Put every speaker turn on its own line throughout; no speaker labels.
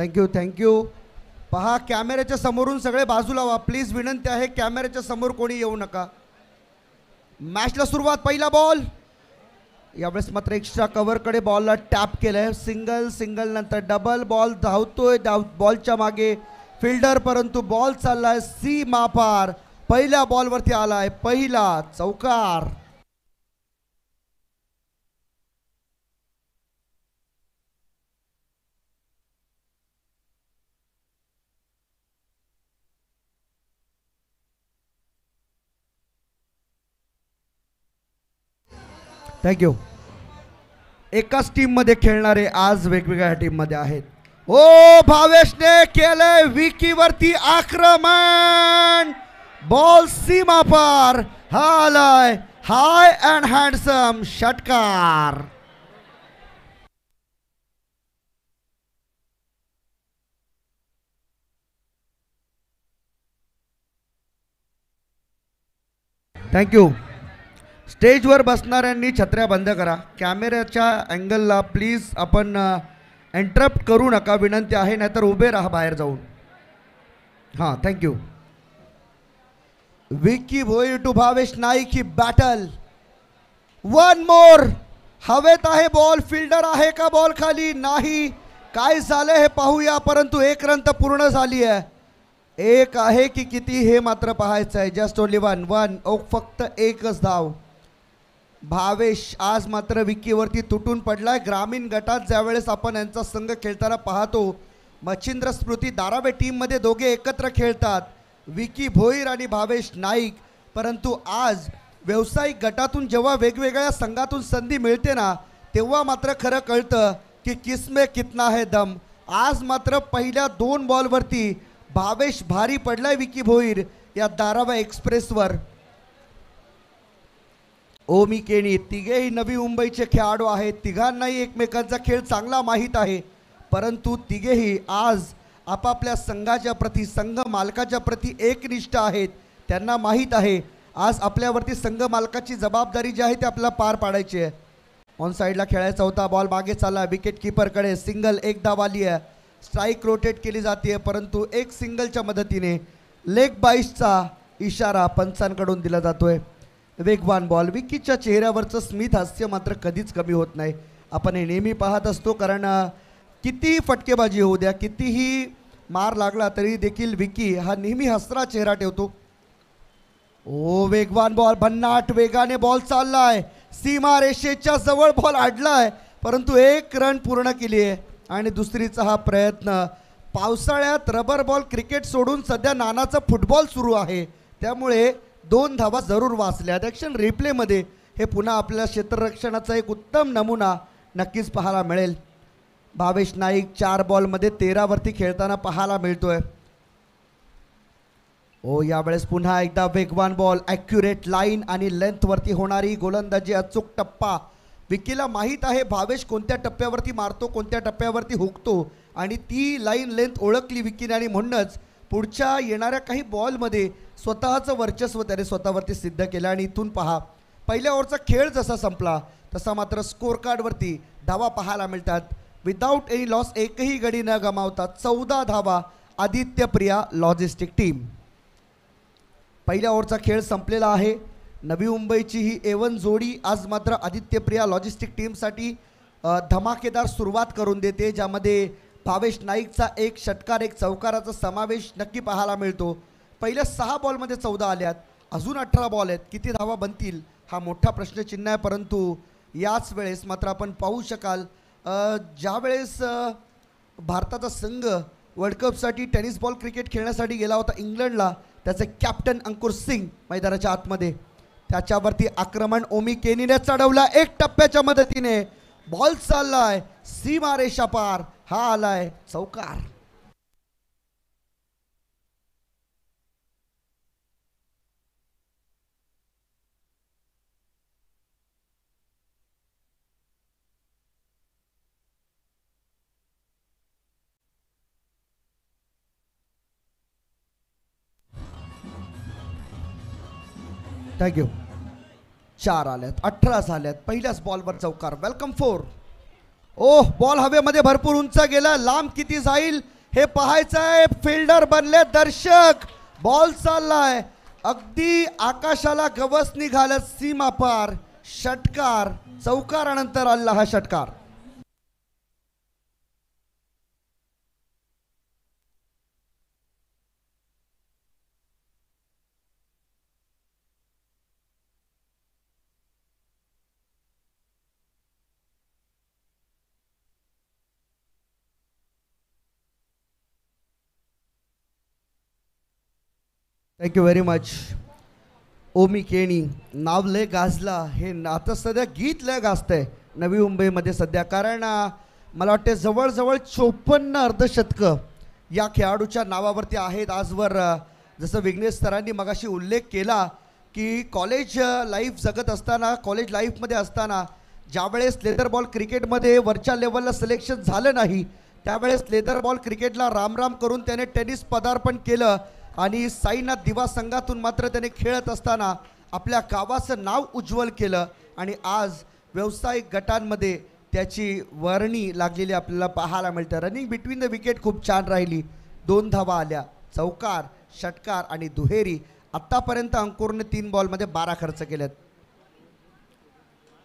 Thank you thank you. पहा कॅमेऱ्याच्या समोरून सगळे बाजूला व्हा प्लीज, विनंती आहे. कॅमेऱ्याच्या समोर कोणी येऊ नका. मॅचला सुरुवात. पहिला बॉल. यावेळेस मात्र एक्स्ट्रा कव्हरकडे बॉलला टॅप केलंय. सिंगल सिंगल नंतर डबल. बॉल धावतोय बॉलच्या मागे फिल्डर, परंतु बॉल चाललाय सीमा पार. पहिल्या बॉलवरती आलाय पहिला चौकार. थँक्यू. एकाच टीम मध्ये खेळणारे आज वेगवेगळ्या टीम मध्ये आहेत. ओ भावेशने केलंय विकीवरती आक्रमण. बॉल सीमा पार. हा आलाय हाय अँड हँडसम षटकार. थँक्यू. स्टेजवर बसणाऱ्यांनी छत्र्या बंद करा. कॅमेऱ्याच्या अँगलला प्लीज आपण इंटरप्ट करू नका, विनंती आहे. नाहीतर उभे राहा बाहेर जाऊन. हां थँक्यू. विकी भोईर टू भावेश नाईक ही बॅटल. One more. हवेत आहे बॉल. फिल्डर आहे का बॉल खाली? नाही. काय झालं हे पाहूया. परंतु एक रन तर पूर्ण झाली आहे. एक आहे की किती हे मात्र पाहायचं आहे. Just only one. वन ओ फक्त एकच धाव. भावेश आज मात्र विकीवरती तुटून पडलाय. ग्रामीण गटात ज्यावेळेस आपण यांचा संघ खेळताना पाहतो, मच्छिंद्र स्मृती दारावे टीममध्ये दोघे एकत्र खेळतात, विकी भोईर आणि भावेश नाईक. परंतु आज व्यावसायिक गटातून जेव्हा वेगवेगळ्या संघातून संधी मिळते ना, तेव्हा मात्र खरं कळतं की किसमे कितना है दम. आज मात्र पहिल्या 2 बॉलवरती भावेश भारी पडलाय विकी भोईर या दारावा एक्सप्रेसवर. ओमी केणी तिघेही नवी मुंबईचे खेळाडू आहेत. तिघांनाही एकमेकांचा खेळ चांगला माहीत आहे. परंतु तिघेही आज आपापल्या संघाच्या प्रती, संघ मालकाच्या प्रती एकनिष्ठ आहेत. त्यांना माहीत आहे आज आपल्यावरती संघ मालकाची जबाबदारी जी आहे ती आपल्याला पार पाडायची आहे. ऑन साईडला खेळायचा होता. बॉल मागे चालला. विकेट किपरकडे. सिंगल एक धाव आली आहे. स्ट्राईक रोटेट केली जाते, परंतु एक सिंगलच्या मदतीने लेग बाईसचा इशारा पंचांकडून दिला जातोय. वेगवान बॉल. विकीच्या चेहऱ्यावरचं स्मित हास्य मात्र कधीच कमी होत नाही. आपण हे नेहमी पाहत असतो, कारण कितीही फटकेबाजी होऊ द्या, कितीही मार लागला तरी देखील विकी हा नेहमी हसरा चेहरा ठेवतो. ओ वेगवान बॉल. भन्नाट वेगाने बॉल चाललाय. सीमा रेषेच्या जवळ बॉल अडलाय, परंतु एक रन पूर्ण केली आहे. आणि दुसरीचा हा प्रयत्न. पावसाळ्यात रबर बॉल क्रिकेट सोडून सध्या नानाचा फुटबॉल सुरू आहे, त्यामुळे 2 धावा जरूर वाचल्या. ॲक्शन रिप्लेमध्ये हे पुन्हा आपल्या क्षेत्ररक्षणाचा एक उत्तम नमुना नक्कीच पाहायला मिळेल. भावेश नाईक 4 बॉलमध्ये 13 वरती खेळताना पाहायला मिळतोय. ओ यावेळेस पुन्हा एकदा वेगवान बॉल. ॲक्युरेट लाईन आणि लेंथवरती होणारी गोलंदाजी. अचूक टप्पा. विकीला माहीत आहे भावेश कोणत्या टप्प्यावरती मारतो, कोणत्या टप्प्यावरती हुकतो, आणि ती लाईन लेंथ ओळखली विकीने. आणि म्हणूनच पुढच्या येणाऱ्या काही बॉलमध्ये स्वतःचं वर्चस्व त्याने स्वतःवरती सिद्ध केलं. आणि इथून पहा, पहिल्या ओव्हरचा खेळ जसा संपला तसा मात्र स्कोर कार्डवरती धावा पाहायला मिळतात. विदाऊट एनी लॉस, एकही गडी न गमावता 14 धावा आदित्य प्रिया लॉजिस्टिक टीम. पहिल्या ओव्हरचा खेळ संपलेला आहे. नवी मुंबईची ही A1 जोडी आज मात्र आदित्य प्रिया लॉजिस्टिक टीमसाठी धमाकेदार सुरुवात करून देते, ज्यामध्ये भावेश नाईकचा एक षटकार, एक चौकाराचा समावेश नक्की पाहायला मिळतो. पहिल्या 6 बॉलमध्ये 14 आल्यात. अजून 18 बॉल आहेत. किती धावा बनतील हा मोठा प्रश्नचिन्ह आहे. परंतु याच वेळेस मात्र आपण पाहू शकाल, ज्यावेळेस भारताचा संघ वर्ल्ड कपसाठी टेनिस बॉल क्रिकेट खेळण्यासाठी गेला होता इंग्लंडला, त्याचे कॅप्टन अंकुर सिंग मैदानाच्या आतमध्ये, त्याच्यावरती आक्रमण ओमी केनीने चढवला. एक टप्प्याच्या मदतीने बॉल चाललाय सीमा रेषा पार. हा आलाय चौकार. थँक्यू. 4 आल्यात, 18 झाल्यात. पहिल्याच बॉलवर चौकार. वेलकम 4. ओह, बॉल हवेमध्ये भरपूर उंच गेला, लांब किती जाईल हे पाहायचं आहे. फिल्डर बनले दर्शक. बॉल चाललाय अगदी आकाशाला गवस निघालं, सीमा पार. षटकार, चौकारानंतर आला हा षटकार. Thank you very much. Omi Keni, नाव लय गाजला. हे आता सध्या गीत लय गाजतंय नवी मुंबईमध्ये सध्या, कारण मला वाटते जवळजवळ 54 अर्धशतकं या खेळाडूच्या नावावरती आहेत आजवर. जसं विघ्नेश सरांनी मगाशी उल्लेख केला की कॉलेज लाईफ जगत असताना, कॉलेज लाईफमध्ये असताना ज्यावेळेस लेदर बॉल क्रिकेटमध्ये वरच्या लेवलला सिलेक्शन झालं नाही, त्यावेळेस लेदर बॉल क्रिकेटला रामराम करून त्याने टेनिस पदार्पण केलं आणि साईनाथ दिवा संघातून मात्र त्याने खेळत असताना आपल्या गावाचं नाव उज्ज्वल केलं. आणि आज व्यावसायिक गटांमध्ये त्याची वर्णी लागलेली आपल्याला पाहायला मिळते. रनिंग बिटवीन द विकेट खूप छान राहिली. 2 धावा आल्या, चौकार, षटकार आणि दुहेरी. आत्तापर्यंत अंकुरने 3 बॉलमध्ये 12 खर्च केलेत.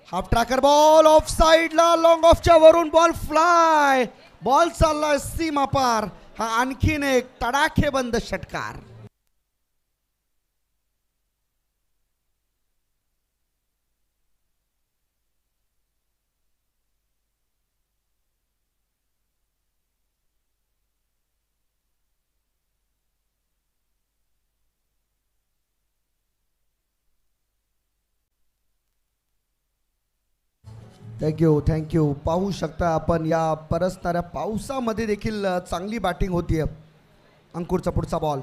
हाफ ट्रॅकर बॉल ऑफ साईडला, लॉंग ऑफच्या वरून बॉल फ्लाय. बॉल चाललाय सीमा पार. हा आणखीन एक तडाखेबंद षटकार. थँक्यू. पाहू शकता आपण या परसणाऱ्या पावसामध्ये देखील चांगली बॅटिंग होतीये. अंकुरचा पुढचा बॉल,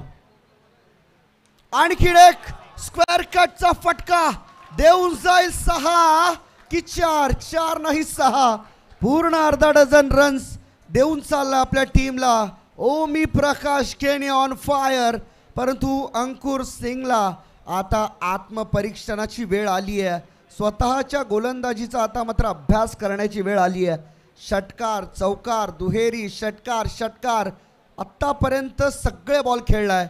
आणखीन एक स्क्वेअर कटचा फटका. देऊन जाईल 6 की 4? 4 नाही 6. पूर्ण अर्धा डझन रन्स देऊन चालला आपल्या टीमला. ओमी प्रकाश केणी ऑन फायर. परंतु अंकुर सिंगला आता आत्मपरीक्षणाची वेळ आली आहे. स्वतःच्या गोलंदाजीचा आता मात्र अभ्यास करण्याची वेळ आली आहे. षटकार, चौकार, दुहेरी, षटकार, षटकार. आत्तापर्यंत सगळे बॉल खेळलाय.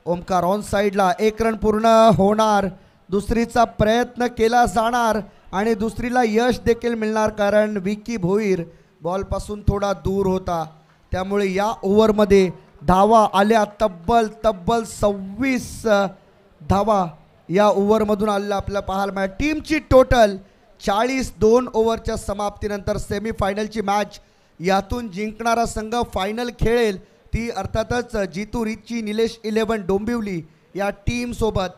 ओमकार ऑन साईडला. 1 रन पूर्ण होणार. दुसरीचा प्रयत्न केला जाणार आणि दुसरीला यश देखील मिळणार, कारण विकी भोईर बॉलपासून थोडा दूर होता. त्यामुळे या ओव्हरमध्ये धावा आल्या तब्बल 26 धावा या ओव्हरमधून आलेला आपल्याला पाहायला मिळाला. टीमची टोटल 40. 2 ओव्हरच्या समाप्तीनंतर सेमीफायनलची मॅच. यातून जिंकणारा संघ फायनल खेळेल. ती अर्थातच जितू रिची निलेश 11 डोंबिवली या टीमसोबत.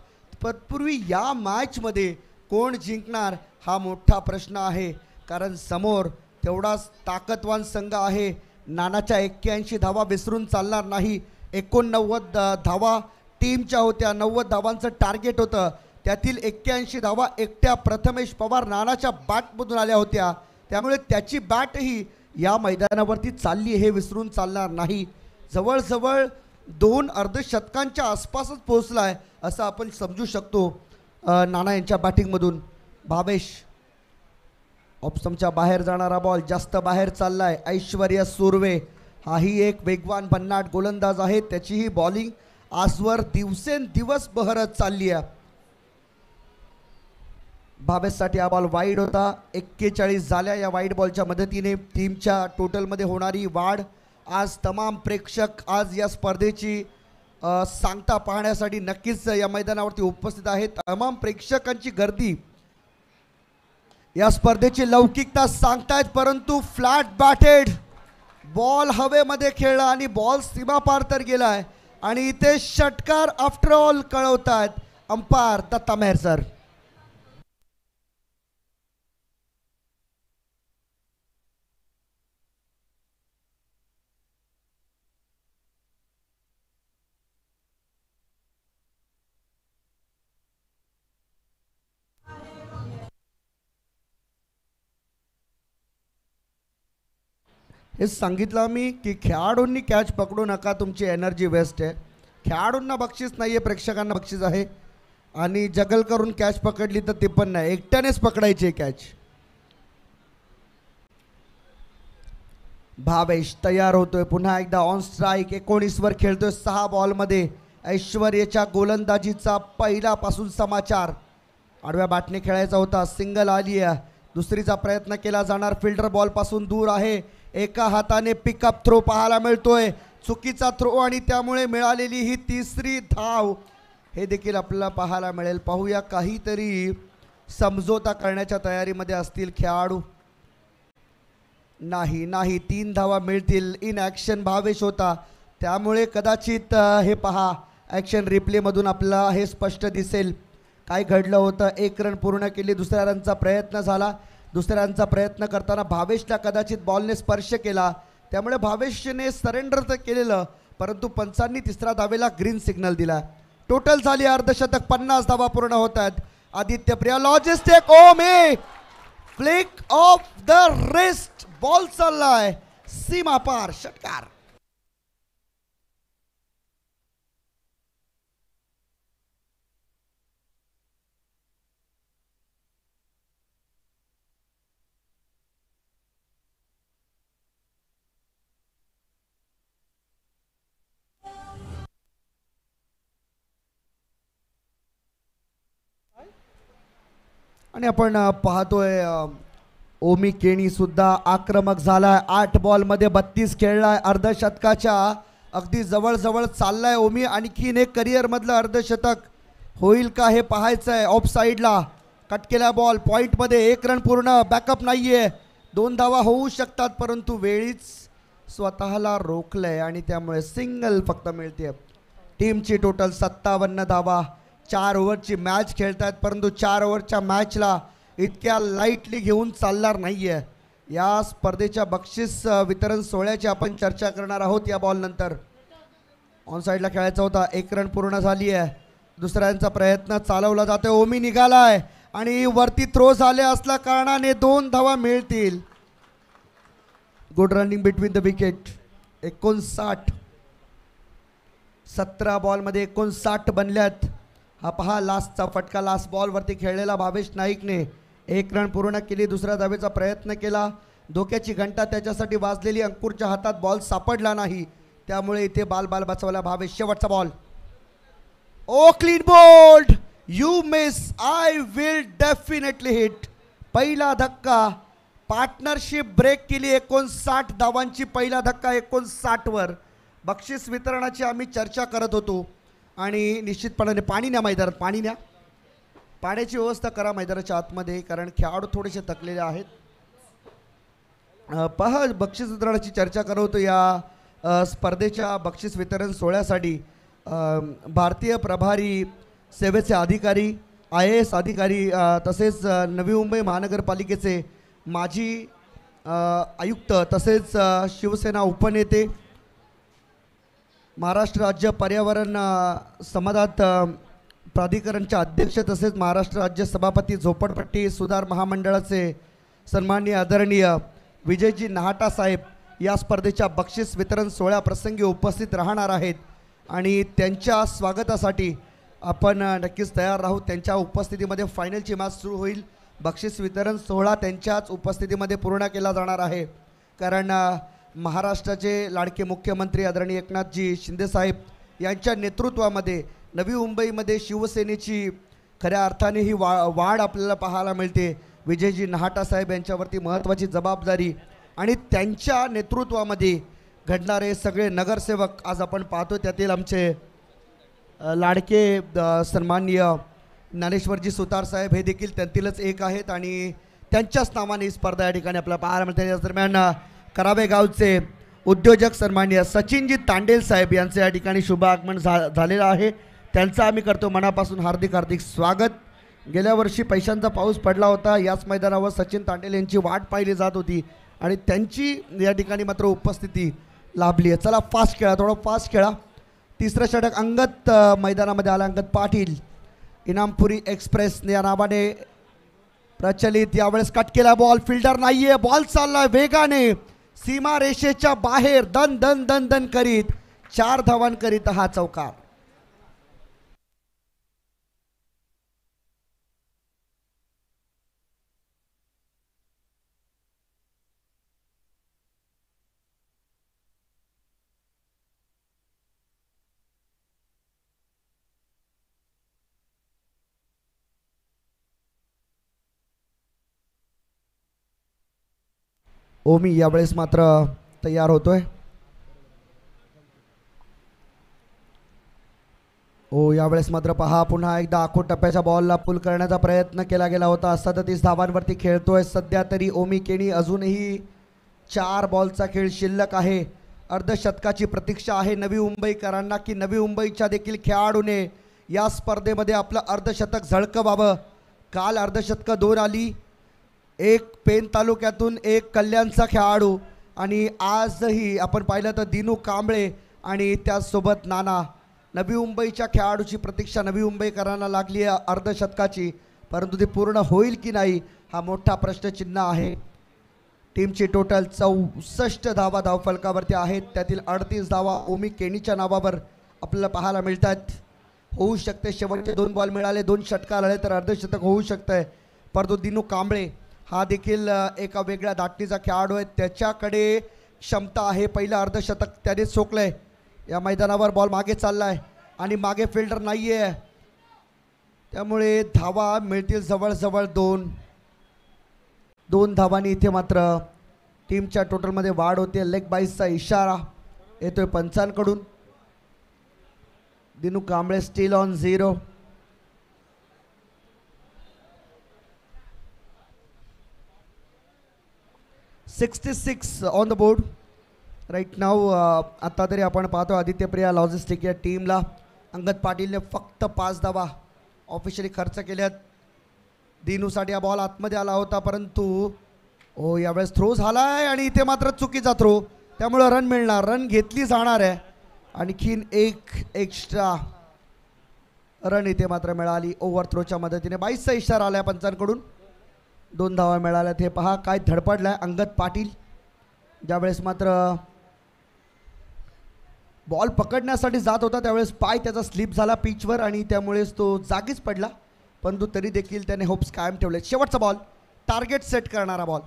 तत्पूर्वी या मॅचमध्ये कोण जिंकणार हा मोठा प्रश्न आहे, कारण समोर तेवढाच ताकदवान संघ आहे. नानाच्या 81 धावा विसरून चालणार नाही. 89 धावा टीमच्या होत्या. 90 धावांचं टार्गेट होतं. त्यातील 81 धावा एकट्या प्रथमेश पवार नानाच्या बॅटमधून आल्या होत्या. त्यामुळे त्याची बॅटही या मैदानावरती चालली हे विसरून चालणार नाही. जवळजवळ 2 अर्धशतकांच्या आसपासच पोहोचला आहे असं आपण समजू शकतो नाना यांच्या बॅटिंगमधून. भावेश ऑप्शनच्या बाहेर जाणारा बॉल जास्त बाहेर चाललाय. ऐश्वर्या सुर्वे हाही एक वेगवान भन्नाट गोलंदाज आहे. त्याचीही बॉलिंग आजवर दिवसेंदिवस बहरत चालली आहे. भावेशसाठी हा बॉल वाईड होता. 41 झाल्या या वाईड बॉलच्या मदतीने टीमच्या टोटलमध्ये होणारी वाढ. आज तमाम प्रेक्षक आज या स्पर्धेची सांगता पाहण्यासाठी नक्कीच या मैदानावरती उपस्थित आहेत. तमाम प्रेक्षकांची गर्दी या स्पर्धेची लौकिकता सांगतायत, परंतु फ्लॅट बॅटेड बॉल हवेमध्ये खेळला आणि बॉल सीमापार तर गेलाय आणि इथे षटकार आफ्टर ऑल कळवतायत अंपायर दत्ता मेहर सर. हेच सांगितलं मी की खेळाडूंनी कॅच पकडू नका, तुमची एनर्जी वेस्ट आहे. खेळाडूंना बक्षीस नाही आहे, प्रेक्षकांना बक्षीस आहे. आणि जगल करून कॅच पकडली तर ती पण नाही, एकट्यानेच पकडायची कॅच. भावेश तयार होतोय पुन्हा एकदा ऑन स्ट्राईक 19 वर खेळतोय 6 बॉलमध्ये. ऐश्वर्याच्या गोलंदाजीचा पहिल्यापासून समाचार. आडव्या बॅटने खेळायचा होता, सिंगल आली आहे. दुसरीचा प्रयत्न केला जाणार, फिल्डर बॉल पासून दूर आहे. एका हाताने पिकअप थ्रो पाहायला मिळतोय, चुकीचा थ्रो आणि त्यामुळे मिळालेली ही तिसरी धाव हे देखील आपल्याला पाहायला मिळेल. पाहूया काहीतरी समझोता करण्याच्या तयारीमध्ये असतील खेळाडू. नाही नाही 3 धावा मिळतील. इन ॲक्शन भावेश होता, त्यामुळे कदाचित हे पहा ॲक्शन रिप्लेमधून आपल्याला हे स्पष्ट दिसेल काय घडलं होतं. 1 रन पूर्ण केली, दुसऱ्या रनचा प्रयत्न झाला. दुसऱ्या रनचा प्रयत्न करताना भावेशला कदाचित बॉलने स्पर्श केला, त्यामुळे भावेशने सरेंडर तर केलेलं, परंतु पंचांनी तिसऱ्या धावेला ग्रीन सिग्नल दिला. टोटल झाली अर्धशतक, 50 धावा पूर्ण होत आहेत. आदित्य प्रिया लॉजिस्टिक ओमे flick of the wrist, ball चाललाय सीमा पार, षटकार. आणि आपण पाहतोय ओमी केणी सुद्धा आक्रमक झालाय. 8 बॉलमध्ये 32 खेळलाय, अर्धशतकाच्या अगदी जवळ चाललाय ओमी. आणखीन एक करिअर मधलं अर्धशतक होईल का हे पाहायचं आहे. ऑफ साईडला कट केला बॉल, पॉईंटमध्ये 1 रन पूर्ण, बॅकअप नाहीये. 2 धावा होऊ शकतात, परंतु वेळीच स्वतःला रोखलंय आणि त्यामुळे सिंगल फक्त मिळते. टीमची टोटल 57 धावा. 4 ओव्हरची मॅच खेळतात, परंतु 4 ओव्हरच्या मॅचला इतक्या लाईटली घेऊन चालणार नाहीये. या स्पर्धेच्या बक्षीस वितरण सोहळ्याची आपण चर्चा करणार आहोत या बॉल नंतर. ऑन साईडला खेळायचा होता, 1 रन पूर्ण झाली आहे. दुसऱ्यांचा प्रयत्न चालवला जातोय, ओमी निघालाय आणि वरती थ्रो झाले असल्या कारणाने 2 धावा मिळतील. Good running between the wicket. 59, 17 बॉलमध्ये 59 बनल्यात. हा पहा लास्टचा फटका, लास्ट बॉलवरती खेळलेला भावेश नाईकने 1 रन पूर्ण केली. दुसऱ्या धावेचा प्रयत्न केला, धोक्याची घंटा त्याच्यासाठी वाजलेली. अंकुरच्या हातात बॉल सापडला नाही, त्यामुळे इथे बाल बचावला भावेश. शेवटचा ball, oh clean bowled, you miss, I will definitely hit. पहिला धक्का, पार्टनरशिप ब्रेक केली. 59 धावांची पहिला धक्का 59 वर. बक्षीस वितरणाची आम्ही चर्चा करत होतो आणि निश्चितपणाने पाणी न्या मैदानात, पाणी न्या, पाण्याची व्यवस्था करा मैदानाच्या आतमध्ये, कारण खेळाडू थोडेसे थकलेले आहेत. पहा बक्षीस वितरणाची चर्चा करत होतो. या स्पर्धेच्या बक्षीस वितरण सोहळ्यासाठी भारतीय प्रभारी सेवेचे अधिकारी, IAS अधिकारी, तसेच नवी मुंबई महानगरपालिकेचे माजी आयुक्त, तसेच शिवसेना उपनेते, महाराष्ट्र राज्य पर्यावरण समाजात प्राधिकरणचे अध्यक्ष, तसेच महाराष्ट्र राज्य सभापती झोपडपट्टी सुधार महामंडळाचे सन्माननीय आदरणीय विजयजी नहाटा साहेब या स्पर्धेच्या बक्षीस वितरण सोहळ्याप्रसंगी उपस्थित राहणार आहेत आणि त्यांच्या स्वागतासाठी आपण नक्कीच तयार राहू. त्यांच्या उपस्थितीमध्ये फायनलची मॅच सुरू होईल. बक्षीस वितरण सोहळा त्यांच्याच उपस्थितीमध्ये पूर्ण केला जाणार आहे, कारण महाराष्ट्राचे लाडके मुख्यमंत्री आदरणीय एकनाथजी शिंदेसाहेब यांच्या नेतृत्वामध्ये नवी मुंबईमध्ये शिवसेनेची खऱ्या अर्थाने ही वाढ आपल्याला पाहायला मिळते. विजयजी नहाटा साहेब यांच्यावरती महत्त्वाची जबाबदारी आणि त्यांच्या नेतृत्वामध्ये घडणारे सगळे नगरसेवक आज आपण पाहतो. त्यातील आमचे लाडके सन्माननीय ज्ञानेश्वरजी सुतार साहेब हे देखील त्यांतीलच एक आहेत आणि त्यांच्याच नावाने ही स्पर्धा या ठिकाणी आपल्याला पाहायला मिळते. या दरम्यान करावे गावचे उद्योजक सन्माननीय सचिनजी तांडेल साहेब यांचे या ठिकाणी शुभ आगमन झालेलं आहे. त्यांचं आम्ही करतो मनापासून हार्दिक हार्दिक स्वागत. गेल्या वर्षी पैशांचा पाऊस पडला होता, याच मैदानावर सचिन तांडेल यांची वाट पाहिली जात होती आणि त्यांची या ठिकाणी मात्र उपस्थिती लाभली आहे. चला फास्ट खेळा, थोडं फास्ट खेळा. तिसरं षटक अंगत मैदानामध्ये आला. अंगत पाटील, इनामपुरी एक्सप्रेस या नावाने प्रचलित. यावेळेस कट केला बॉल, फिल्डर नाहीये, बॉल चाललाय वेगाने सीमा रेषेच्या बाहेर, दन दन दन दन करीत 4 धावांकरीत हा चौकार. ओमी यावेळेस मात्र तयार होतोय. यावेळेस मात्र पहा पुन्हा एकदा आखो टप्प्याच्या बॉलला पुल करण्याचा प्रयत्न केला गेला होता. 37 धावांवरती खेळतोय सध्या तरी ओमी केणी. अजूनही 4 बॉलचा खेळ शिल्लक आहे. अर्धशतकाची प्रतीक्षा आहे नवी मुंबईकरांना की नवी मुंबईच्या देखील खेळाडूने या स्पर्धेमध्ये आपलं अर्धशतक झळकवावं. काल अर्धशतक 2 आली, एक पेन तालुक्यातून एक कल्याणचा खेळाडू आणि आजही आपण पाहिलं तर दिनू कांबळे आणि त्याचसोबत नाना. नवी मुंबईच्या खेळाडूची प्रतीक्षा नवी मुंबईकरांना लागली आहे अर्धशतकाची, परंतु ती पूर्ण होईल की नाही हा मोठा प्रश्नचिन्ह आहे. टीमची टोटल 64 धावा धावफलकावरती आहेत, त्यातील 38 धावा ओमी केणीच्या नावावर आपल्याला पाहायला मिळतात. होऊ शकते शेवटचे 2 बॉल मिळाले, 2 षटकार आले तर अर्धशतक होऊ शकतंय. परंतु दिनू कांबळे हा देखील एका वेगळ्या धाटणीचा खेळाडू आहे, त्याच्याकडे क्षमता आहे. पहिलं अर्धशतक त्याने सोकलंय. या मैदानावर बॉल मागे चाललाय आणि मागे फिल्डर नाही आहे, त्यामुळे धावा मिळतील जवळजवळ 2 धावांनी इथे मात्र टीमच्या टोटलमध्ये वाढ होते. लेग बाईसचा इशारा येतोय पंचांकडून. Dinu Kamble still on 0. $66 on the board right now. आता तरी आपण पाहतो आदित्य प्रिया लॉजिस्टिक या टीमला अंगद पाटीलने फक्त 5 धावा ऑफिशियली खर्च केल्यात. दिनूसाठी हा बॉल आतमध्ये आला होता, परंतु यावेळेस थ्रो झाला आहे आणि इथे मात्र चुकीचा थ्रो, त्यामुळं रन मिळणार. रन घेतली जाणार आहे. आणखीन एक एक्स्ट्रा रन इथे मात्र मिळाली ओव्हर थ्रोच्या मदतीने. 22चा इशारा आला पंचांकडून. 2 धावा मिळाल्यात. हे पहा काय धडपडलाय अंगद पाटील. ज्यावेळेस मात्र बॉल पकडण्यासाठी जात होता त्यावेळेस पाय त्याचा स्लिप झाला पिचवर आणि त्यामुळेच तो जागीच पडला, परंतु तरी देखील त्याने होप्स कायम ठेवले. शेवटचा बॉल टार्गेट सेट करणारा बॉल,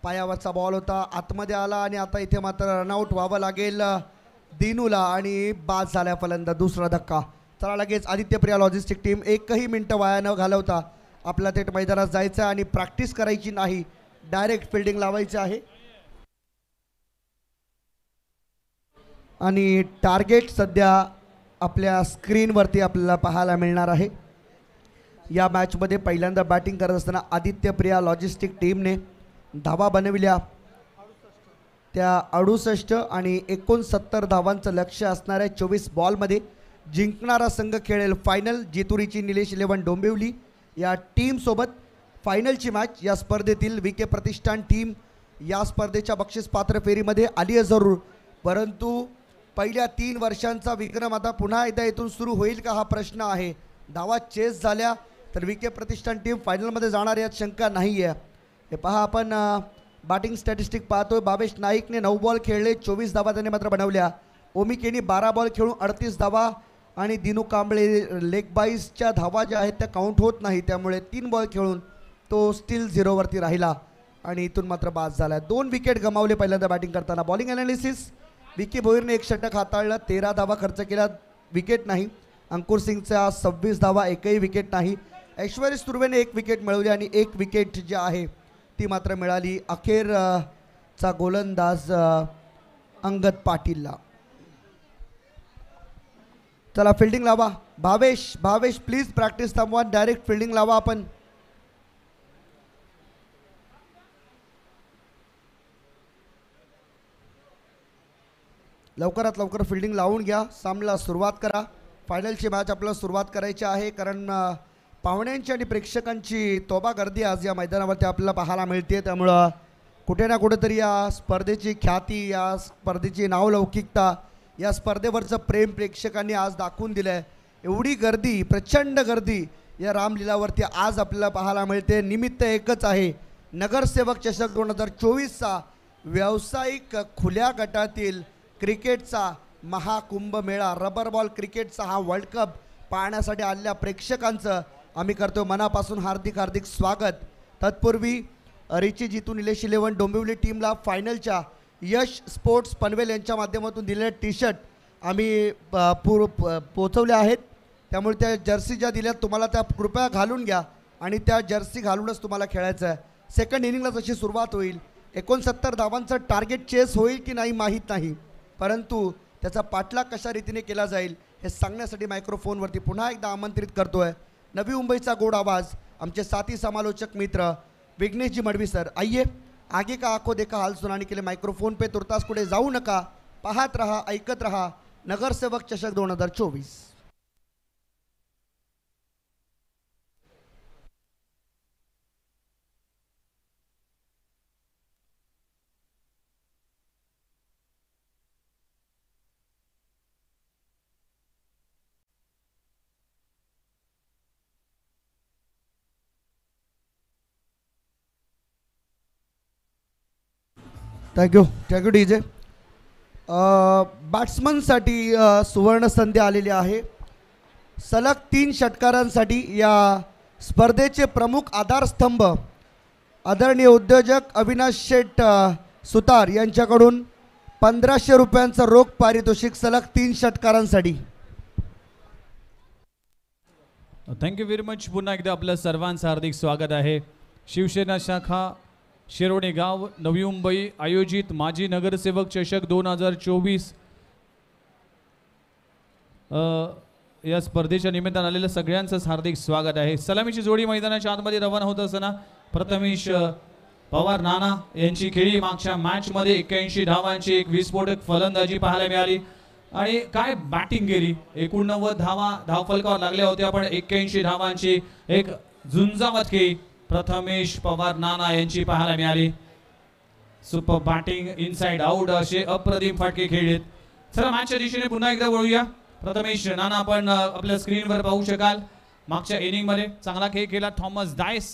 पायावरचा बॉल होता, आतमध्ये आला आणि आता इथे मात्र रनआउट व्हावं लागेल दिनूला आणि बाद झाल्या फलंदाज. दुसरा धक्का. चला लगेच आदित्य प्रिया लॉजिस्टिक टीम एकही मिनटं वाया न घालवता आपला थेट मैदानात जायचं आणि प्रॅक्टिस करायची नाही, डायरेक्ट फिल्डिंग लावायचं आहे. आणि टार्गेट सध्या आपल्या स्क्रीनवरती आपल्याला पाहायला मिळणार आहे. या मॅचमध्ये पहिल्यांदा बॅटिंग करत असताना आदित्य प्रिया लॉजिस्टिक टीमने धावा बनविल्या त्या 68 आणि 69 धावांचं लक्ष्य असणाऱ्या 24 बॉलमध्ये जिंकणारा संघ खेळेल फायनल. जेतुरीची निलेश 11 डोंबिवली या टीमसोबत फायनलची मॅच. या स्पर्धेतील विके प्रतिष्ठान टीम या स्पर्धेच्या बक्षीस पात्र फेरीमध्ये आली आहे जरूर, परंतु पहिल्या 3 वर्षांचा विक्रम आता पुन्हा एकदा इथून सुरू होईल का हा प्रश्न आहे. धावा चेस झाल्या तर विके प्रतिष्ठान टीम फायनलमध्ये जाणार यात शंका नाही आहे. हे पहा आपण बॅटिंग स्टॅटिस्टिक पाहतोय. भावेश नाईकने 9 बॉल खेळले, 24 धावा त्याने मात्र बनवल्या. ओमी केणी 12 बॉल खेळून 38 धावा आणि दिनू कांबळे लेग बाईसच्या धावा ज्या आहेत त्या काउंट होत नाही, त्यामुळे 3 बॉल खेळून तो स्टील 0वरती राहिला आणि इथून मात्र बाद झाला. 2 विकेट गमावले पहिल्यांदा बॅटिंग करताना. बॉलिंग ॲनालिसिस विकी भोईरने 1 षटक हाताळलं, 13 धावा खर्च केला, विकेट नाही. अंकुर सिंगचा 26 धावा, एकही विकेट नाही. ऐश्वर्य सुर्वेने 1 विकेट मिळवली आणि 1 विकेट जी आहे ती मात्र मिळाली अखेरचा गोलंदाज अंगद पाटीलला. चला फिल्डिंग लावा. भावेश प्लीज प्रॅक्टिस थांबवा, डायरेक्ट फिल्डिंग लावा आपण. लवकरात लवकर फिल्डिंग लावून घ्या, सामन्याला सुरुवात करा. फायनलची मॅच आपल्याला सुरुवात करायची आहे, कारण पाहुण्यांची आणि प्रेक्षकांची तोबा गर्दी आज या मैदानावरती आपल्याला पाहायला मिळते. त्यामुळं कुठे ना कुठेतरी या स्पर्धेची ख्याती, या स्पर्धेची नावलौकिकता, या स्पर्धेवरचं प्रेम प्रेक्षकांनी आज दाखवून दिलं आहे. एवढी गर्दी, प्रचंड गर्दी या रामलीलावरती आज आपल्याला पाहायला मिळते. निमित्त एकच आहे, नगरसेवक चषक 2024चा व्यावसायिक खुल्या गटातील क्रिकेटचा महाकुंभमेळा, रबर बॉल क्रिकेटचा हा वर्ल्ड कप पाहण्यासाठी आलेल्या प्रेक्षकांचं आम्ही करतो मनापासून हार्दिक स्वागत. तत्पूर्वी रिची जितू निलेश 11 डोंबिवली टीमला फायनलच्या यश स्पोर्ट्स पनवेल यांच्या माध्यमातून दिलेले टी-शर्ट आम्ही पोचवले आहेत, त्यामुळे त्या जर्सी ज्या दिल्यात तुम्हाला त्या कृपया घालून घ्या आणि त्या जर्सी घालूनच तुम्हाला खेळायचं आहे. सेकंड इनिंगला जशी सुरुवात होईल 69 धावांचं टार्गेट चेस होईल की नाही माहीत नाही, परंतु त्याचा पाठलाग कशा रीतीने केला जाईल हे सांगण्यासाठी मायक्रोफोनवरती पुन्हा एकदा आमंत्रित करतोय नवी मुंबईचा गोड आवाज आमचे साथी समालोचक मित्र विघ्नेश जी मडवी सर. आइए आगे का आंखों देखा हाल सुनाने के लिए माइक्रोफोन पे तुर्तास पुढे जाऊ नका, पाहत रहा, ऐकत रहा नगरसेवक चषक 2024. Thank you DJ. बॅट्समनसाठी सुवर्ण संधी आलेली आहे. सलग 3 षटकारांसाठी या स्पर्धेचे प्रमुख आधारस्तंभ आदरणीय उद्योजक अविनाश शेठ सुतार यांच्याकडून 1500 रुपयांचं रोख पारितोषिक सलग 3 षटकारांसाठी.
Thank you very much. पुन्हा एकदा आपलं सर्वांचं हार्दिक स्वागत आहे. शिवसेना शाखा शिरोडे गाव नवी मुंबई आयोजित माजी नगरसेवक चषक 2024 या स्पर्धेच्या निमित्तानं आलेल्या सगळ्यांचंच हार्दिक स्वागत आहे. सलामीची जोडी मैदानाच्या आतमध्ये रवाना होत असताना प्रथमेश पवार नाना यांची खेळी मागच्या मॅचमध्ये 81 धावांची एक विस्फोटक फलंदाजी पाहायला मिळाली आणि काय बॅटिंग केली. 89 धावा धावफलकावर लागल्या होत्या, पण 81 धावांची एक झुंजावत खेळी प्रथमेश पवार नाना यांची पाहायला मिळाली. सुपर बॅटिंग, इनसाइड आउट असे अप्रतिम फटके खेळलेत. चला मॅचच्या दिशेने पुन्हा एकदा वळूया. प्रथमेश नाना आपण आपल्या स्क्रीनवर पाहू शकाल. मागच्या इनिंग मध्ये चांगला खेळ केला. थॉमस डायस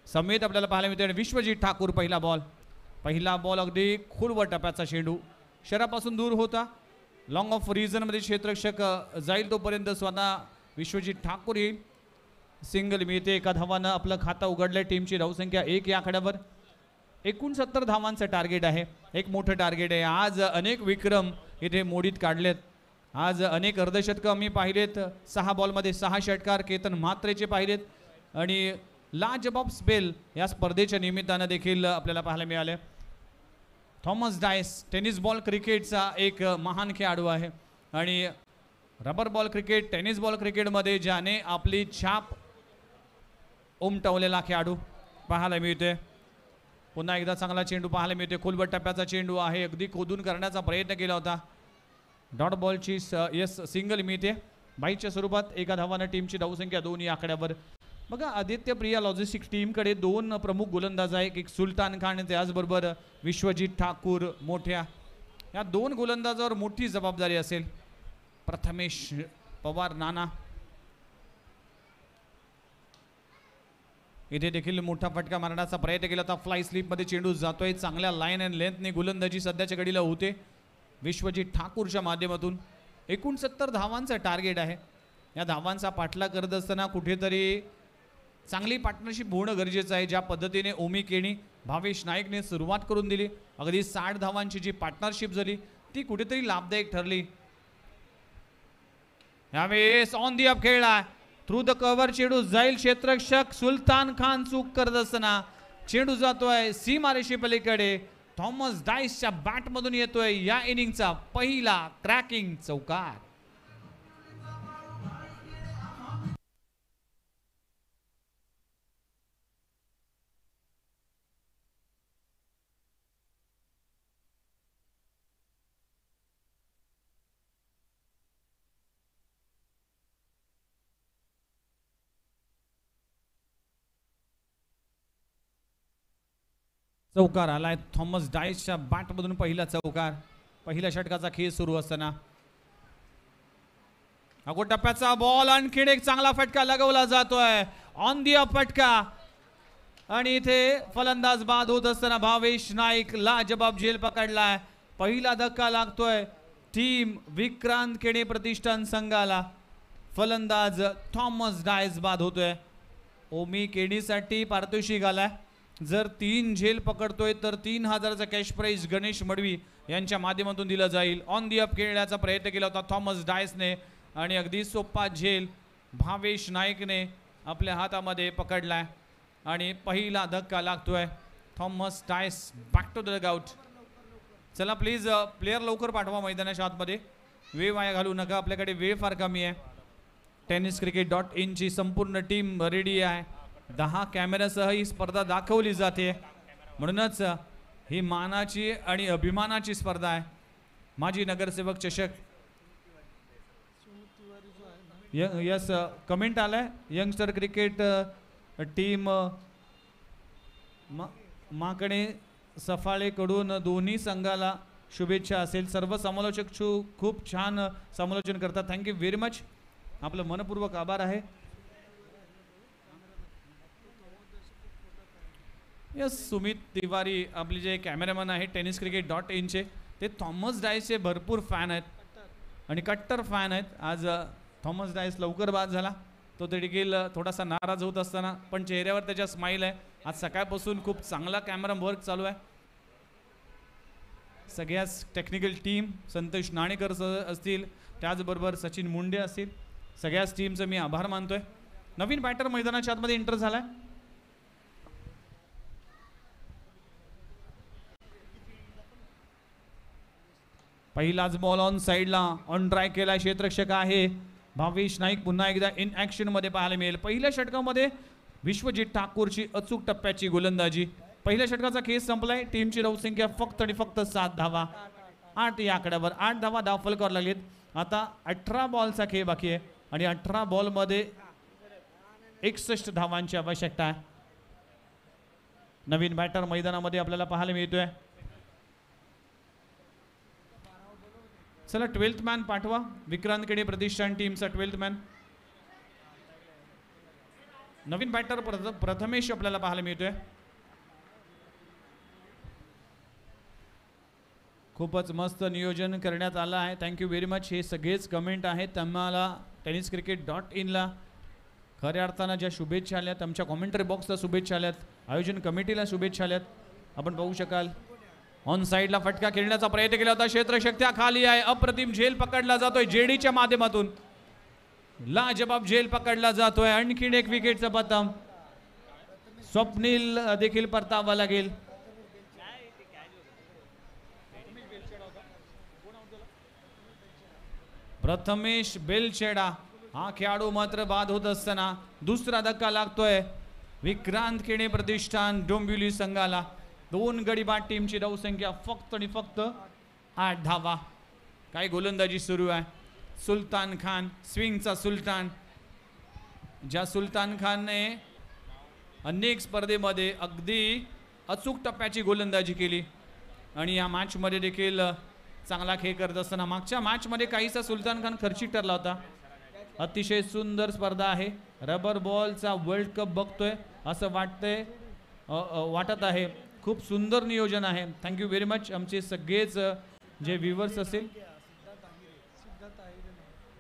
समेत आपल्याला पाहायला मिळते. विश्वजीत ठाकूर पहिला बॉल अगदी खोलवर टप्प्याचा चेंडू शरापासून दूर होता. लॉंग ऑफ रिजन मध्ये क्षेत्ररक्षक जाईल तोपर्यंत स्वतः विश्वजीत ठाकूर येईल. सिंगल मिळते. एका धावानं आपलं खातं उघडलंय. टीमची धावसंख्या 1 या आकड्यावर. 69 धावांचं टार्गेट आहे. एक मोठं टार्गेट आहे. आज अनेक विक्रम इथे मोडीत काढलेत. आज अनेक अर्धशतकं आम्ही पाहिलेत. 6 बॉलमध्ये 6 षटकार केतन म्हात्रेचे पाहिलेत आणि लाजबाब स्पेल या स्पर्धेच्या निमित्तानं देखील आपल्याला पाहायला मिळाले. थॉमस डायस टेनिस बॉल क्रिकेटचा एक महान खेळाडू आहे आणि rubber ball cricket, tennis ball क्रिकेटमध्ये ज्याने आपली छाप उमटवलेला खेळाडू पाहायला मिळते. पुन्हा एकदा चांगला चेंडू पाहायला मिळते. खोलवर टप्प्याचा चेंडू आहे. अगदी खोदून करण्याचा प्रयत्न केला होता. डॉट बॉलची सिंगल मिळते. बाईच्या स्वरूपात एका धावानं टीमची धावसंख्या 2 या आकड्यावर. बघा आदित्य प्रिया लॉजिस्टिक्स टीमकडे 2 प्रमुख गोलंदाज आहे. एक सुलतान खान त्याचबरोबर विश्वजीत ठाकूर मोठ्या. या 2 गोलंदाजावर मोठी जबाबदारी असेल. प्रथमेश पवार नाना इथे देखील मोठा फटका मारण्याचा प्रयत्न केला होता. फ्लाय स्लिपमध्ये चेंडू जातोय. चांगल्या लाईन अँड लेंथने गोलंदाजी सध्याच्या घडीला होते विश्वजीत ठाकूरच्या माध्यमातून. 69 धावांचा टार्गेट आहे. या धावांचा पाठलाग करत असताना कुठेतरी चांगली पार्टनरशिप होणं गरजेचं आहे. ज्या पद्धतीने ओमी केणी भावेश नाईकने सुरुवात करून दिली, अगदी 60 धावांची जी पार्टनरशिप झाली ती कुठेतरी लाभदायक ठरली. यावेळेस ऑन दी अप खेळला. थ्रू द कव्हर चेंडू जाईल. क्षेत्ररक्षक सुलतान खान चूक करत असताना चेंडू जातोय सीमारेषे पलीकडे. थॉमस डायसच्या बॅटमधून येतोय या इनिंगचा पहिला क्रॅकिंग चौकार. चौकार आलाय थॉमस डायसच्या बॅटमधून. पहिला चौकार. पहिल्या षटकाचा खेळ सुरू असताना अगो टप्प्याचा बॉल. आणखीन एक चांगला फटका लगवला जातोय. ऑन दी अप फटका आणि इथे फलंदाज बाद होत असताना भावेश नाईक लाजबाब झेल पकडलाय. पहिला धक्का लागतोय टीम विक्रांत केणे प्रतिष्ठान संघाला. फलंदाज थॉमस डायस बाद होतोय. ओमी केणीसाठी पारितोषिक आलाय. जर 3 झेल पकडतोय तर 3000चा कॅश प्राइज गणेश मडवी यांच्या माध्यमातून दिला जाईल. ऑन दी अप खेळण्याचा प्रयत्न केला होता थॉमस डायसने आणि अगदी सोपा झेल भावेश नाईकने आपल्या हातामध्ये पकडलाय आणि पहिला धक्का लागतोय Thomas Dias back to the dugout. चला प्लीज प्लेयर लवकर पाठवा मैदानाच्या आतमध्ये. वेळ वाया घालू नका, आपल्याकडे वेळ फार कमी आहे. tenniscricket.in ची संपूर्ण टीम रेडी आहे. 10 कॅमेऱ्यासह ही स्पर्धा दाखवली जाते. म्हणूनच ही मानाची आणि अभिमानाची स्पर्धा आहे. माजी नगरसेवक चषक. यस कमेंट आलाय यंगस्टर क्रिकेट टीम माकडे सफाळेकडून दोन्ही संघाला शुभेच्छा असेल. सर्व समालोचक खूप छान समालोचन करतात. Thank you very much. आपलं मनपूर्वक आभार आहे. यस सुमित तिवारी आपले जे कॅमेरामॅन आहे tenniscricket.in चे, ते थॉमस डायसचे भरपूर फॅन आहेत आणि कट्टर फॅन आहेत. आज थॉमस डायस लवकर बाद झाला. तो देखील थोडासा नाराज होत असताना पण चेहऱ्यावर त्याच्या स्माईल आहे. आज सकाळपासून खूप चांगला कॅमेरा वर्क चालू आहे. सगळ्याच टेक्निकल टीम संतोष नाणेकर असतील, त्याचबरोबर सचिन मुंडे असतील, सगळ्याच टीमचं मी आभार मानतोय. नवीन बॅटर मैदानाच्या आतमध्ये एंटर झालाय. पहिलाच बॉल ऑन साइडला ऑन ट्राय केला. क्षेत्ररक्षक आहे भावेश नाईक पुन्हा एकदा इन ऍक्शन मध्ये पाहायला मिळेल. पहिल्या षटकामध्ये विश्वजित ठाकूरची अचूक टप्प्याची गोलंदाजी. पहिल्या षटकाचा खेळ संपलाय. टीमची धावसंख्या फक्त आणि फक्त 7 धावा. 8 या आकड्यावर 8 धावा फलकावर लागलेत. आता 18 बॉलचा खेळ बाकी आहे आणि 18 बॉल मध्ये 61 धावांची आवश्यकता आहे. नवीन बॅटर मैदानामध्ये आपल्याला पाहायला मिळतोय. चला 12th मॅन पाठवा. विक्रांत केडे प्रतिष्ठान टीमचा 12th मॅन. नवीन बॅटर प्रथमेश आपल्याला पाहायला मिळतोय. खूपच मस्त नियोजन करण्यात आलं आहे. Thank you very much. हे सगळेच कमेंट आहेत तुम्हाला tenniscricket.in ला खऱ्या अर्थानं ज्या शुभेच्छा आल्यात, आमच्या कॉमेंटरी बॉक्सला शुभेच्छा आल्यात, आयोजन कमिटीला शुभेच्छा आल्यात. आपण पाहू शकाल ऑन साइडला फटका खेळण्याचा प्रयत्न केला होता. क्षेत्ररक्षक त्या खाली आहे. अप्रतिम झेल पकडला जातोय जेडीच्या माध्यमातून. लाजबाब झेल पकडला जातोय. आणखीन एक विकेटचा पतंग. स्वप्नील देखील परतावा लागेल. प्रथमेश बेलचेडा हा खेळाडू मात्र बाद होत असताना दुसरा धक्का लागतोय विक्रांत केणे प्रतिष्ठान डोंबिवली संघाला. 2 गडी बाद. टीमची धावसंख्या फक्त आणि फक्त 8 धावा. काय गोलंदाजी सुरू आहे. सुलतान खान स्विंगचा सुलतान. ज्या सुलतान खानने अनेक स्पर्धेमध्ये अगदी अचूक टप्प्याची गोलंदाजी केली आणि या मॅच मध्ये देखील चांगला खेळ करत असताना मागच्या मॅच मध्ये काहीसा सुलतान खान खर्चिक ठरला होता. अतिशय सुंदर स्पर्धा आहे. रबर बॉलचा वर्ल्ड कप बघतोय असं वाटत आहे. खूप सुंदर नियोजन आहे. Thank you very much. आमचे सगळेच जे व्ह्युअर्स असेल,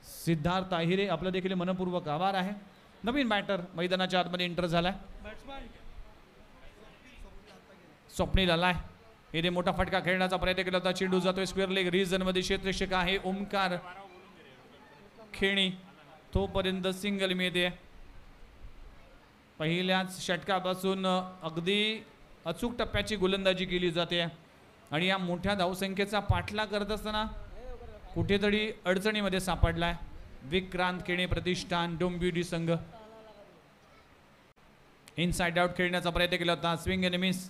सिद्धार्थ आहिरे आपलं देखील मनपूर्वक आभार आहे. नवीन बॅटर मैदानाच्या आतमध्ये एंटर झालाय. स्वप्नील आलाय. इथे मोठा फटका खेळण्याचा प्रयत्न केला होता. चेंडू जातोय स्क्वेअर लेग रिजन मध्ये. क्षेत्ररक्षक आहे ओमकार खेणी. तोपर्यंत सिंगल मिळते. पहिल्याच षटकापासून अगदी अचूक टप्प्याची गोलंदाजी केली जाते आणि या मोठ्या धावसंख्येचा पाठलाग करत असताना कुठेतरी अडचणीमध्ये सापडलाय विक्रांत केणे प्रतिष्ठान डोंबिवली संघ. इनसाइड आउट खेळण्याचा प्रयत्न केला होता. Swing end miss.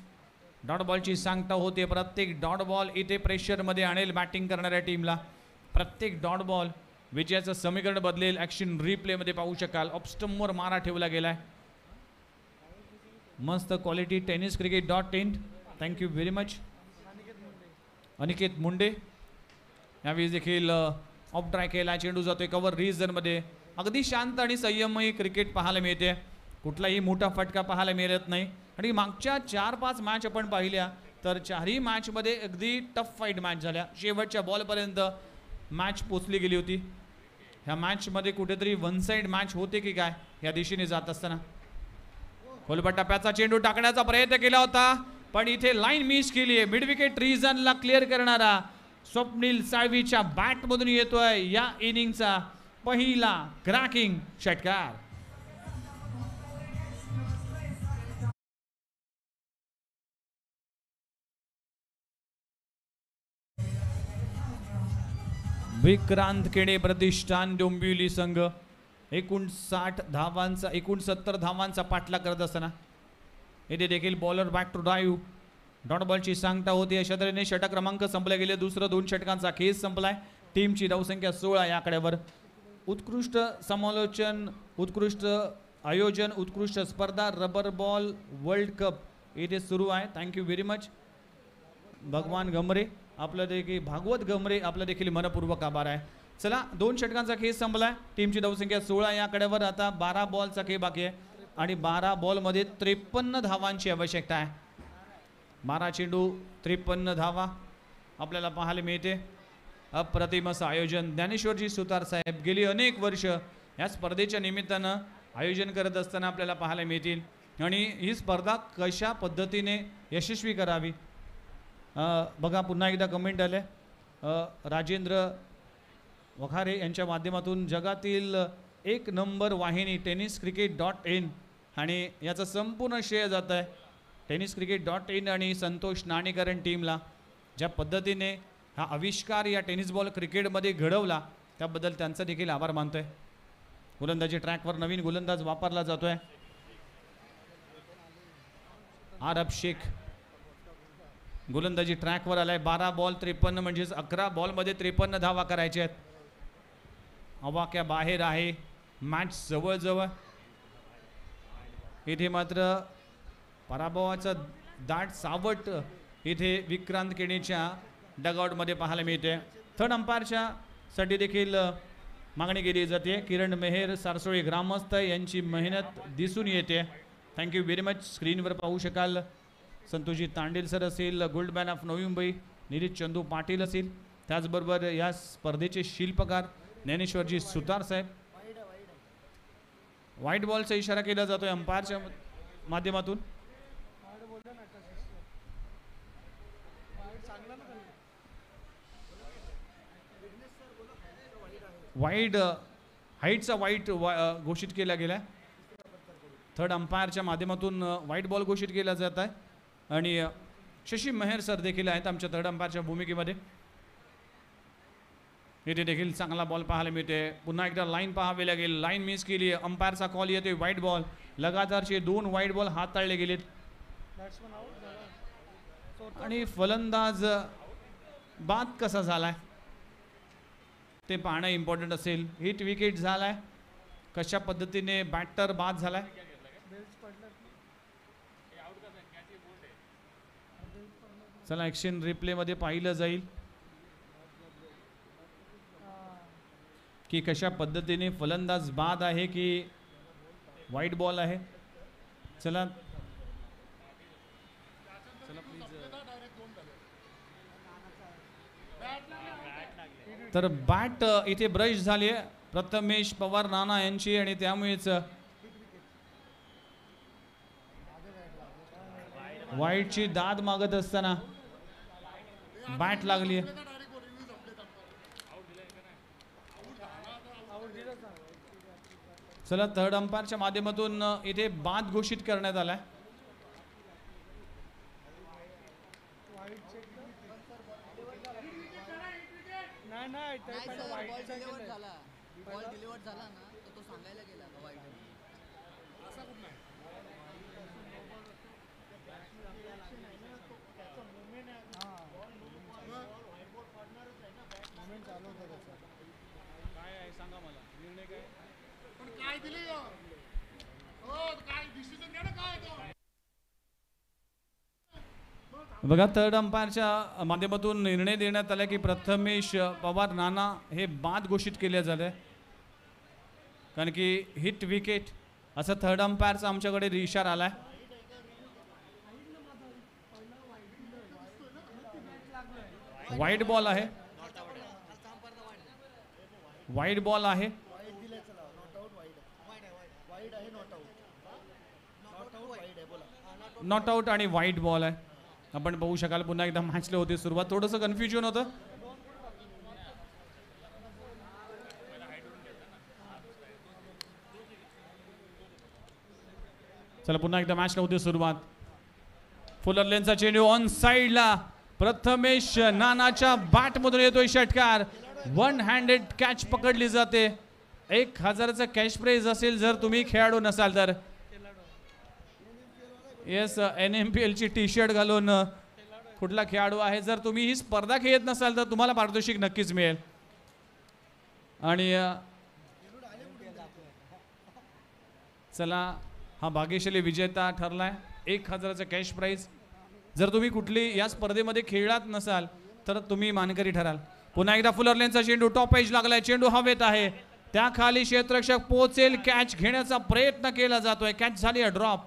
डॉट बॉलची सांगता होते. प्रत्येक डॉट बॉल इथे प्रेशर मध्ये आणेल बॅटिंग करणाऱ्या टीमला. प्रत्येक डॉट बॉल विजयाचं समीकरण बदलेल. ऍक्शन रिप्ले मध्ये पाहू शकाल. ऑफस्टंपवर मारा ठेवला गेलाय. मस्त quality tenniscricket.in. Thank you very much. Aniket Munde यावेळी देखील ऑफ ट्राय केला. चेंडू जातोय कव्हर रिजन मध्ये. अगदी शांत आणि संयमही क्रिकेट पाहायला मिळते. कुठलाही मोठा फटका पाहायला मिळत नाही आणि मागच्या 4-5 मॅच आपण पाहिल्या तर 4ही मॅच मध्ये अगदी टफ फाईट मॅच झाल्या. शेवटच्या बॉलपर्यंत मॅच पोचली गेली होती. ह्या मॅच मध्ये कुठेतरी वन साइड मॅच होते की काय या दिशेने जात असताना खोलपट टप्प्याचा चेंडू टाकण्याचा प्रयत्न केला होता पण इथे लाईन मिस केली आहे. मिड विकेट रिजनला क्लिअर करणारा स्वप्नील साळवीच्या बॅट मधून येतोय या इनिंगचा पहिला क्रॅकिंग षटकार. विक्रांत केणे प्रतिष्ठान डोंबिवली संघ 59 धावांचा 69 धावांचा पाठलाग करत असताना येथे देखील bowler back to drive dot बॉलची सांगता होती. अशा तऱ्हेने षटक क्रमांक संपले गेले. दुसरं 2 षटकांचा खेळ संपलाय. टीमची धावसंख्या 16 या आकड्यावर. उत्कृष्ट समालोचन, उत्कृष्ट आयोजन, उत्कृष्ट स्पर्धा रबर बॉल वर्ल्ड कप येथे सुरू आहे. थँक्यू व्हेरी मच भगवान गमरे आपलं देखील भागवत गमरे आपलं देखील मनपूर्वक आभार आहे. चला 2 षटकांचा खेळ संपलाय. टीमची धावसंख्या 16 या आकड्यावर. आता 12 बॉलचा खेळ बाकी आहे आणि 12 बॉलमध्ये 53 धावांची आवश्यकता आहे. 12 चेंडू 53 धावा आपल्याला पाहायला मिळते. अप्रतिम असं आयोजन ज्ञानेश्वरजी सुतार साहेब गेली अनेक वर्ष या स्पर्धेच्या निमित्तानं आयोजन करत असताना आपल्याला पाहायला मिळतील आणि ही स्पर्धा कशा पद्धतीने यशस्वी करावी. बघा पुन्हा एकदा कमेंट आले राजेंद्र वखारे यांच्या माध्यमातून जगातील 1 नंबर वाहिनी tenniscricket.in आणि याचं संपूर्ण श्रेय जात आहे tenniscricket.in आणि संतोष नाणेकरण टीमला. ज्या पद्धतीने हा आविष्कार या टेनिस बॉल क्रिकेटमध्ये घडवला त्याबद्दल त्यांचा देखील आभार मानतोय. गोलंदाजी ट्रॅकवर नवीन गोलंदाज वापरला जातोय आरब शेख. गोलंदाजी ट्रॅकवर आलाय. 12 बॉल 53 म्हणजेच 11 बॉलमध्ये 53 धावा करायच्या आहेत. आवाक्या बाहेर आहे. मॅच जवळजवळ. इथे मात्र पराभवाचा दाट सावट इथे विक्रांत केणेच्या डगआउटमध्ये पाहायला मिळते. थर्ड अंपायरच्या साठी देखील मागणी केली जाते. किरण मेहर सारसोळी ग्रामस्थ यांची मेहनत दिसून येते. Thank you very much. स्क्रीनवर पाहू शकाल संतोषजी तांडेल सर असेल, gold man of Navi Mumbai निरीत Chandu Patil असेल, त्याचबरोबर या स्पर्धेचे शिल्पकार ज्ञानेश्वरजी सुतार साहेब. व्हाईट बॉलचा इशारा केला जातोय अंपायरच्या माध्यमातून. वाईड हाईटचा वाईट घोषित केला गेला. थर्ड अंपायरच्या माध्यमातून व्हाईट बॉल घोषित केला जात आहे आणि शशी मेहर सर देखील आहेत आमच्या थर्ड अंपायरच्या भूमिकेमध्ये. इथे देखील चांगला बॉल पाहायला मिळते. पुन्हा एकदा लाईन पाहावी लागेल. लाईन मिस केली. अंपायरचा कॉल येतोय व्हाईट बॉल. लगातारचे 2 व्हाईट बॉल हाताळले गेलेत आणि फलंदाज बाद कसा झालाय ते पाहणं इम्पॉर्टंट असेल. हिट विकेट झालाय. कशा पद्धतीने बॅटर बाद झालाय. चला ॲक्शन रिप्लेमध्ये पाहिलं जाईल की कशा पद्धतीने फलंदाज बाद आहे की व्हाईट बॉल आहे. चला तर बॅट इथे ब्रश झाली आहे प्रथमेश पवार नाना यांची आणि त्यामुळेच व्हाईटची दाद मागत असताना बॅट लागली. चला थर्ड अंपायरच्या माध्यमातून इथे बाद घोषित करण्यात आलाय. बघा थर्ड अंपायरच्या माध्यमातून निर्णय देण्यात आला की प्रथमेश पवार नाना हे बाद घोषित केले झाले कारण की हिट विकेट असं थर्ड अंपायरचा आमच्याकडे इशारा आलाय. व्हाईट बॉल आहे. व्हाईट बॉल आहे. नॉट आउट आणि व्हाईट बॉल आहे. आपण पाहू शकाल पुन्हा एकदा मॅचला होती सुरुवात. थोडंसं कन्फ्युजन होतं. चला पुन्हा एकदा मॅचला होती सुरुवात. फुलर लेनचा चेंडू ऑन साइडला प्रथमेश नानाच्या बॅट मधून येतोय षटकार वन हँडेड कॅच पकडली जाते. 1000चं कॅश प्राइज असेल जर तुम्ही खेळाडू नसाल तर. येस, NMPL ची टी शर्ट घालून कुठला खेळाडू आहे. जर तुम्ही ही स्पर्धा खेळत नसाल तर तुम्हाला पारितोषिक नक्कीच मिळेल. आणि चला, हा भाग्यशाली विजेता ठरलाय. 1000चं कॅश प्राइज. जर तुम्ही कुठली या स्पर्धेमध्ये खेळलात नसाल तर तुम्ही मानकरी ठराल. पुन्हा एकदा फुलरलेनचा चेंडू टॉप एज लागलाय. चेंडू हवेत आहे. त्या खाली क्षेत्ररक्षक पोहोचेल. कॅच घेण्याचा प्रयत्न केला जातोय. कॅच झाली आहे ड्रॉप,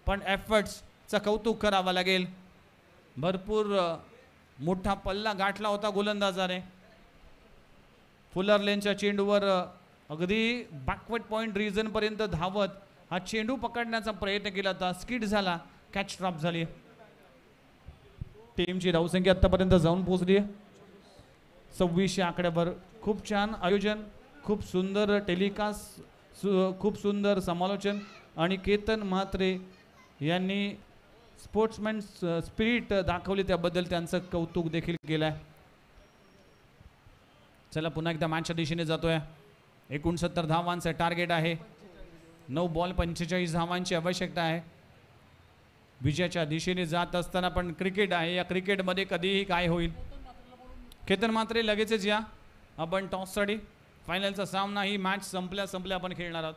पण एफर्ट्सचं कौतुक करावं लागेल. भरपूर मोठा पल्ला गाठला होता गोलंदाजाने. फुलरलेनच्या चेंडूवर अगदी बॅकवर्ड पॉइंट रिजन पर्यंत धावत हा चेंडू पकडण्याचा प्रयत्न केला होता. स्किड झाला, कॅच ड्रॉप झाली. टीमची धावसंख्या आतापर्यंत जाऊन पोहोचली 2600 आकड्यावर. खूप छान आयोजन, खूप सुंदर टेलिकास्ट, खूप सुंदर समालोचन आणि केतन म्हात्रे यांनी स्पोर्ट्समॅन स्पिरिट दाखवली, त्याबद्दल त्यांचं कौतुक देखील केलं आहे. चला, पुन्हा एकदा मॅचच्या दिशेने जातोय. 69 धावांचं टार्गेट आहे. 9 बॉल 45 धावांची आवश्यकता आहे. विजयाच्या दिशेने जात असताना पण क्रिकेट आहे. या क्रिकेटमध्ये कधीही काय होईल. केतन म्हात्रे लगेचच या आपण टॉससाठी. फायनलचा सामना ही मॅच संपल्या आपण खेळणार आहोत.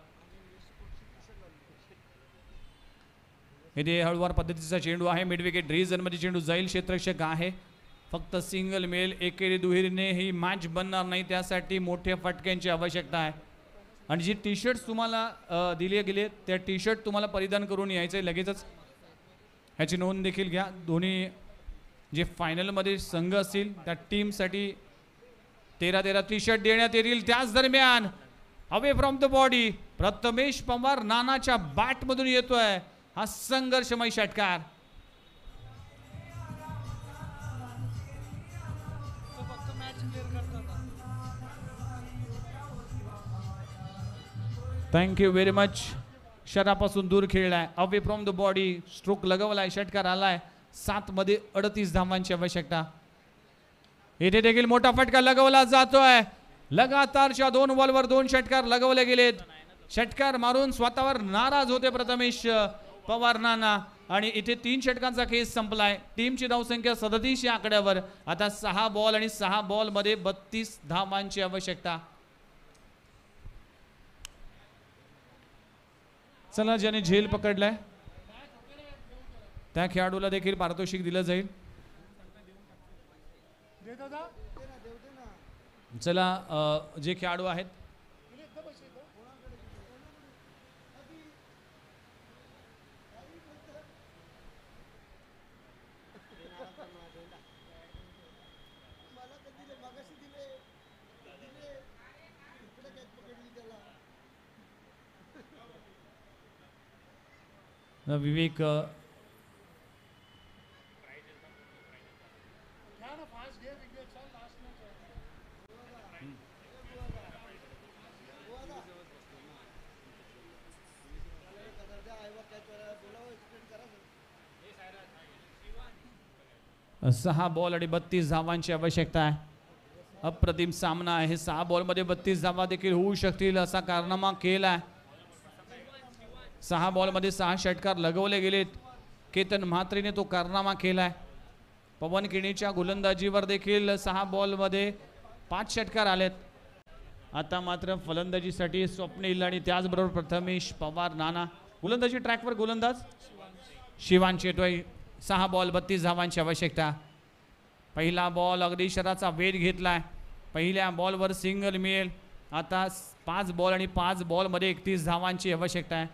इथे हळूवार पद्धतीचा चेंडू आहे. मिड विकेट रिजनमध्ये चेंडू जाईल. क्षेत्ररक्षक आहे. फक्त सिंगल मेल, एकेरी दुहेरीने ही मॅच बनणार नाही. त्यासाठी मोठ्या फटक्यांची आवश्यकता आहे. आणि जी टी शर्ट्स तुम्हाला दिले गेले त्या टी शर्ट तुम्हाला परिधान करून यायचं आहे लगेचच. ह्याची नोंद देखील घ्या. दोन्ही जे फायनलमध्ये संघ असतील त्या टीमसाठी 13 टी शर्ट देण्यात येतील. त्याच दरम्यान away from the body Prathamesh Pawar नानाच्या बॅटमधून येतोय हा संघर्षमय षटकार. Thank you very much. शरापासून दूर खेळलाय. Away from the body stroke लगवलाय. षटकार आलाय. 7 मध्ये 38 धावांची आवश्यकता. इथे देखील मोठा फटका लगवला जातोय. लगातारच्या 2 बॉलवर 2 षटकार लगवले गेलेत. षटकार मारून स्वतःवर नाराज होते प्रथमेश पवार नाना. आणि इथे 3 षटकांचा केस संपलाय. टीमची धावसंख्या 37 आकड्यावर. आता 6 बॉल आणि 6 बॉल मध्ये 32 धावांची आवश्यकता. चला, ज्याने झेल पकडलाय त्या खेळाडूला देखील पारितोषिक दिलं जाईल. चला, जे खेळाडू आहेत विवेक सहा बॉल आणि 32 धावांची आवश्यकता आहे. अप्रतिम सामना आहे. 6 बॉलमध्ये 32 धावा देखील होऊ शकतील असा कारनामा केला. 6 बॉलमध्ये 6 षटकार लगवले गेलेत. केतन म्हात्रेने तो कारनामा केलाय. पवन केणीच्या गोलंदाजीवर देखील 6 बॉलमध्ये 5 षटकार आलेत. आता मात्र फलंदाजीसाठी स्वप्नील आणि त्याचबरोबर प्रथमेश पवार नाना. गोलंदाजी ट्रॅकवर गोलंदाज शिवांश येतोय. 6 बॉल 32 धावांची आवश्यकता. पहिला बॉल अगदी शराचा वेध घेतलाय. पहिल्या बॉलवर सिंगल मिळेल. आता 5 बॉल आणि 5 बॉलमध्ये 31 धावांची आवश्यकता आहे.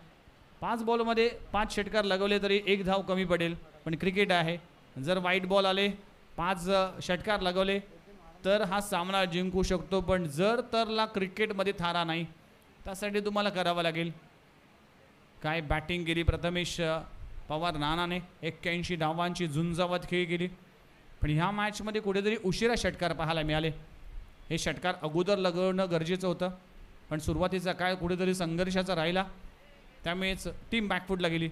5 बॉलमध्ये 5 षटकार लगवले तरी 1 धाव कमी पडेल. पण क्रिकेट आहे. जर वाईट बॉल आले 5 षटकार लगवले तर हा सामना जिंकू शकतो. पण जर तरला क्रिकेटमध्ये थारा नाही. त्यासाठी तुम्हाला करावं लागेल. काय बॅटिंग केली प्रथमेश पवार नानाने. 81 धावांची झुंजावत खेळ केली. पण ह्या मॅचमध्ये कुठेतरी उशिरा षटकार पाहायला मिळाले. हे षटकार अगोदर लगवणं गरजेचं होतं. पण सुरुवातीचा काळ कुठेतरी संघर्षाचा राहिला. त्यामुळेच टीम बॅकफूटला गेली.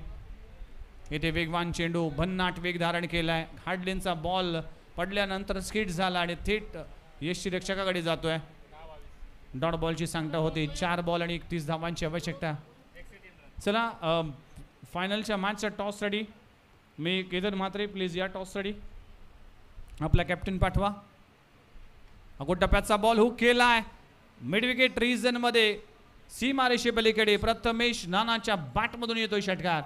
येथे वेगवान चेंडू भन्नाट वेग धारण केलाय. हार्डलेनचा बॉल पडल्यानंतर स्किट झाला आणि थेट यशची रक्षकाकडे जातोय. डॉट बॉलची सांगता होते. 4 बॉल आणि 31 धावांची आवश्यकता. चला फायनलच्या मॅचचा टॉस रेडी. मी केदार म्हात्रे प्लीज या टॉस रेडी. आपला कॅप्टन पाठवा. अगोदर टप्प्याचा बॉल हुक केलाय मिड विकेट रिजन मध्ये सीमारेषे पलीकडे. प्रथमेश नानाच्या बॅटमधून येतोय षटकार.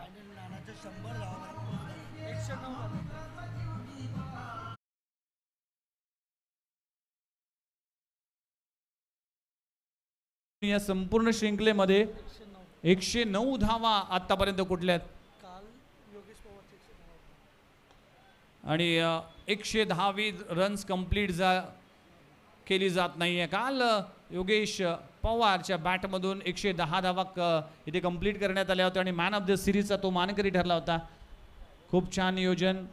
या संपूर्ण शृंखलेमध्ये 109 धावा आतापर्यंत कुठल्यात आणि 110 रन्स कंप्लीट केली जात नाहीये. काल योगेश पवारच्या बॅटमधून 110 धावा इथे कंप्लीट करण्यात आल्या होत्या आणि मॅन ऑफ द सिरीजचा तो मानकरी ठरला होता. खूप छान नियोजन.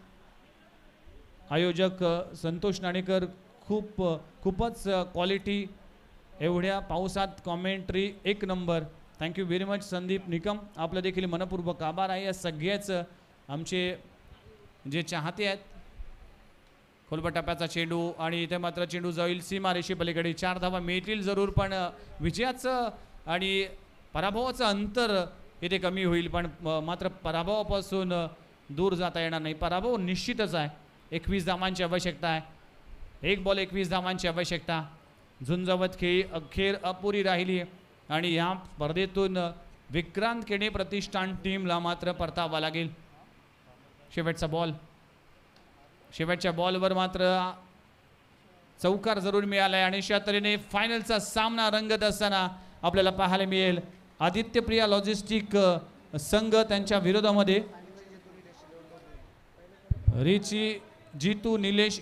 आयोजक संतोष नाणेकर खूपच क्वालिटी. एवढ्या पावसात commentary 1 number. Thank you very much Sandeep Nikam. आपलं देखील मनपूर्वक आभार आहे. या सगळ्याच आमचे जे चाहते आहेत. खोलबट टप्प्याचा चेंडू आणि इथे मात्र चेंडू जाईल सीमारेषे पलीकडे. 4 धावा मिळतील जरूर पण विजयाचं आणि पराभवाचं अंतर इथे कमी होईल पण मात्र पराभवापासून दूर जाता येणार नाही. पराभव निश्चितच आहे. 21 धावांची आवश्यकता आहे. 1 बॉल 21 धावांची आवश्यकता. झुंजवत खेळी अखेर अपुरी राहिली आणि या स्पर्धेतून विक्रांत केणे प्रतिष्ठान टीमला मात्र परतावा लागेल. शेवटचा बॉल. शेवटच्या बॉलवर मात्र चौकार जरूर मिळालाय आणि अशा तऱ्हेने फायनलचा सामना रंगत असताना आपल्याला पाहायला मिळेल. आदित्यप्रिया लॉजिस्टिक संघ त्यांच्या विरोधामध्ये रिची जितू निलेश